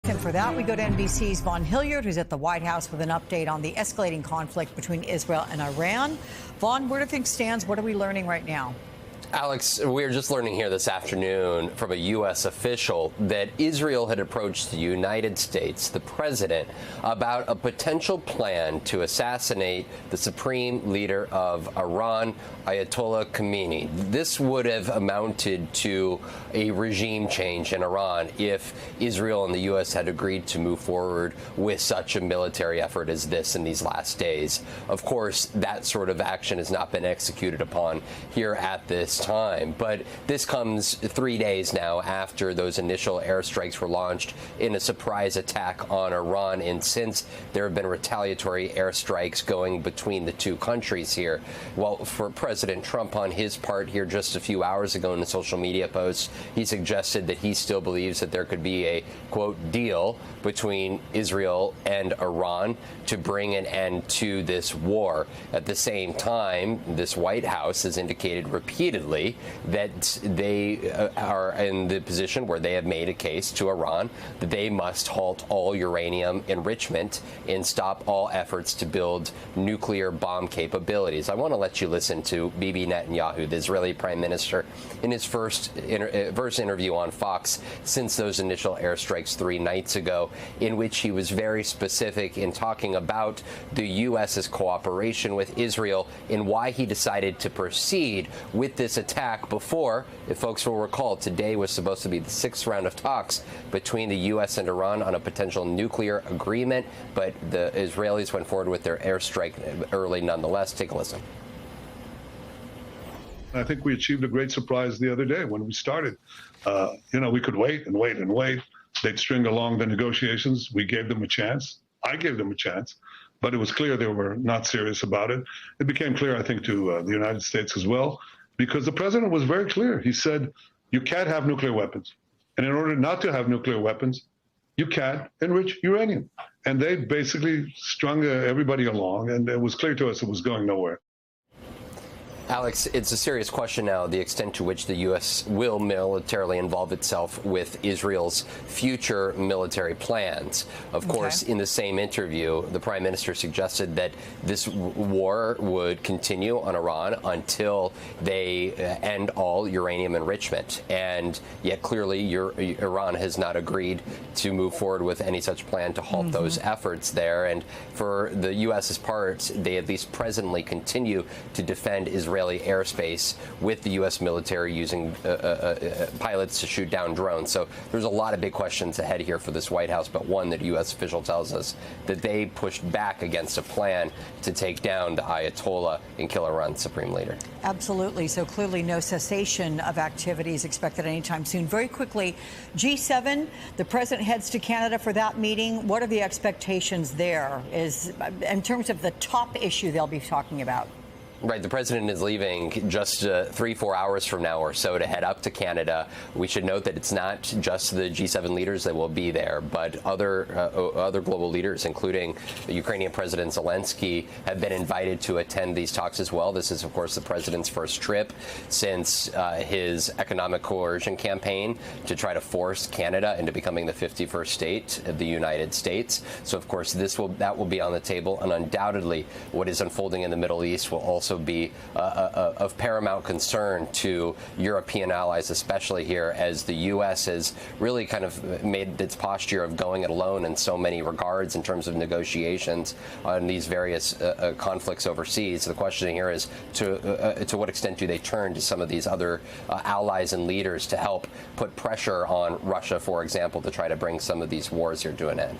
And for that, we go to NBC's Vaughn Hilliard, who's at the White House with an update on the escalating conflict between Israel and Iran. Vaughn, where do things stand? What are we learning right now? Alex, we're just learning here this afternoon from a U.S. official that Israel had approached the United States, the president, about a potential plan to assassinate the supreme leader of Iran, Ayatollah Khamenei. This would have amounted to a regime change in Iran if Israel and the U.S. had agreed to move forward with such a military effort as this in these last days. Of course, that sort of action has not been executed upon here at this time, but this comes 3 days now after those initial airstrikes were launched in a surprise attack on Iran, and since there have been retaliatory airstrikes going between the two countries here. Well, for President Trump, on his part here just a few hours ago in a social media post, he suggested that he still believes that there could be a, quote, deal between Israel and Iran to bring an end to this war. At the same time, this White House has indicated repeatedly that they are in the position where they have made a case to Iran that they must halt all uranium enrichment and stop all efforts to build nuclear bomb capabilities. I want to let you listen to Bibi Netanyahu, the Israeli prime minister, in his first interview on Fox since those initial airstrikes 3 nights ago, in which he was very specific in talking about the U.S.'s cooperation with Israel and why he decided to proceed with this attack before, if folks will recall, today was supposed to be the 6th round of talks between the U.S. and Iran on a potential nuclear agreement, but the Israelis went forward with their airstrike early nonetheless. Take a listen. I think we achieved a great surprise the other day when we started. We could wait and wait and wait. They'd string along the negotiations. We gave them a chance. I gave them a chance, but it was clear they were not serious about it. It became clear, I think, to the United States as well, because the president was very clear. He said, you can't have nuclear weapons. And in order not to have nuclear weapons, you can't enrich uranium. And they basically strung everybody along, and it was clear to us it was going nowhere. Alex, it's a serious question now, the extent to which the U.S. will militarily involve itself with Israel's future military plans. Of course, in the same interview, the prime minister suggested that this war would continue on Iran until they end all uranium enrichment. And yet clearly Iran has not agreed to move forward with any such plan to halt those efforts there. And for the U.S.'s part, they at least presently continue to defend Israeli airspace with the U.S. military using pilots to shoot down drones. So there's a lot of big questions ahead here for this White House, but one that a U.S. official tells us that they pushed back against a plan to take down the Ayatollah and kill Iran's supreme leader. Absolutely. So clearly no cessation of activities expected anytime soon. Very quickly, G7, the president heads to Canada for that meeting. What are the expectations there in terms of the top issue they'll be talking about? Right. The president is leaving just 3-4 hours from now or so to head up to Canada. We should note that it's not just the G7 leaders that will be there, but other global leaders, including the Ukrainian President Zelensky, have been invited to attend these talks as well. This is, of course, the president's first trip since his economic coercion campaign to try to force Canada into becoming the 51st state of the United States. So, of course, that will be on the table, and undoubtedly what is unfolding in the Middle East will also be of paramount concern to European allies, especially here, as the U.S. has really kind of made its posture of going it alone in so many regards in terms of negotiations on these various conflicts overseas. The question here is to what extent do they turn to some of these other allies and leaders to help put pressure on Russia, for example, to try to bring some of these wars here to an end?